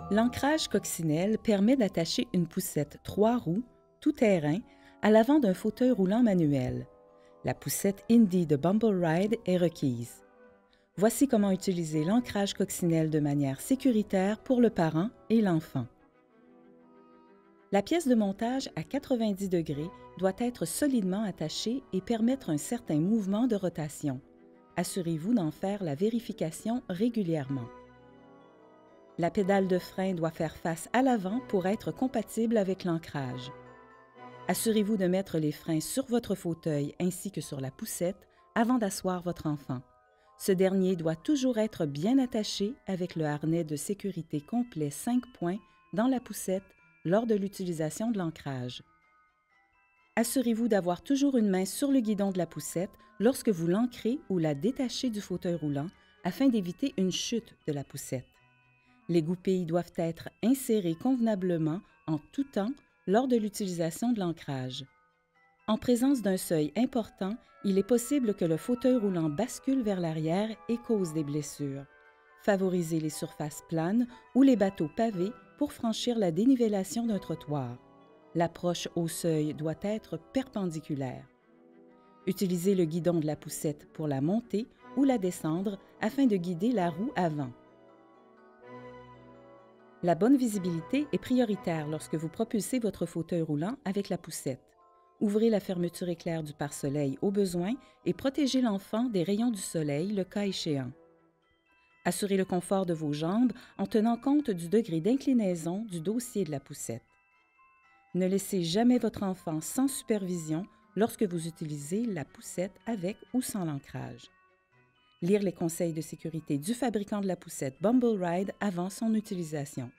L'ancrage coccinelle permet d'attacher une poussette 3 roues, tout-terrain, à l'avant d'un fauteuil roulant manuel. La poussette Indy de Bumble Ride est requise. Voici comment utiliser l'ancrage coccinelle de manière sécuritaire pour le parent et l'enfant. La pièce de montage à 90 degrés doit être solidement attachée et permettre un certain mouvement de rotation. Assurez-vous d'en faire la vérification régulièrement. La pédale de frein doit faire face à l'avant pour être compatible avec l'ancrage. Assurez-vous de mettre les freins sur votre fauteuil ainsi que sur la poussette avant d'asseoir votre enfant. Ce dernier doit toujours être bien attaché avec le harnais de sécurité complet 5 points dans la poussette lors de l'utilisation de l'ancrage. Assurez-vous d'avoir toujours une main sur le guidon de la poussette lorsque vous l'ancrez ou la détachez du fauteuil roulant afin d'éviter une chute de la poussette. Les goupilles doivent être insérées convenablement en tout temps lors de l'utilisation de l'ancrage. En présence d'un seuil important, il est possible que le fauteuil roulant bascule vers l'arrière et cause des blessures. Favorisez les surfaces planes ou les bateaux pavés pour franchir la dénivellation d'un trottoir. L'approche au seuil doit être perpendiculaire. Utilisez le guidon de la poussette pour la monter ou la descendre afin de guider la roue avant. La bonne visibilité est prioritaire lorsque vous propulsez votre fauteuil roulant avec la poussette. Ouvrez la fermeture éclair du pare-soleil au besoin et protégez l'enfant des rayons du soleil le cas échéant. Assurez le confort de vos jambes en tenant compte du degré d'inclinaison du dossier de la poussette. Ne laissez jamais votre enfant sans supervision lorsque vous utilisez la poussette avec ou sans l'ancrage. Lire les conseils de sécurité du fabricant de la poussette Bumble Ride avant son utilisation.